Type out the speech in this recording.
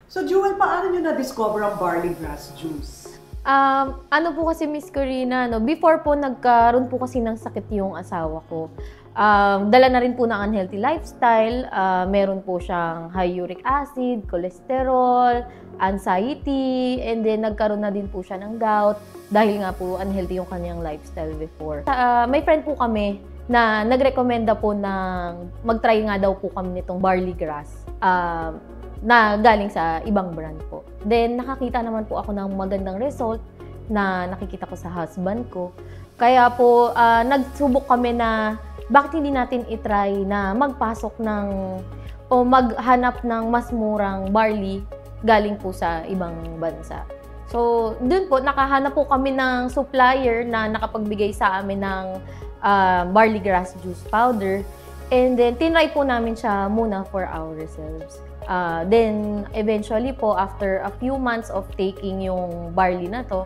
So Jewel, paano nyo na-discover ang barley grass juice? Ano po kasi Miss Corina, no? Before po nagkaroon po kasi ng sakit yung asawa ko. Dala na rin po ng unhealthy lifestyle. Meron po siyang high uric acid, cholesterol, anxiety, and then nagkaroon na din po siya ng gout dahil nga po unhealthy yung kanyang lifestyle before. May friend po kami na nagrekomenda po ng mag-try nga daw po kami nitong barley grass. Na galing sa ibang brand po. Then, nakakita naman po ako ng magandang result na nakikita ko sa husband ko. Kaya po, nagsubok kami na bakit hindi natin itry na magpasok ng o maghanap ng mas murang barley galing po sa ibang bansa. So, dun po, nakahanap po kami ng supplier na nakapagbigay sa amin ng barley grass juice powder. And then, tinry po namin siya muna for ourselves. Then, eventually po, after a few months of taking yung barley na to,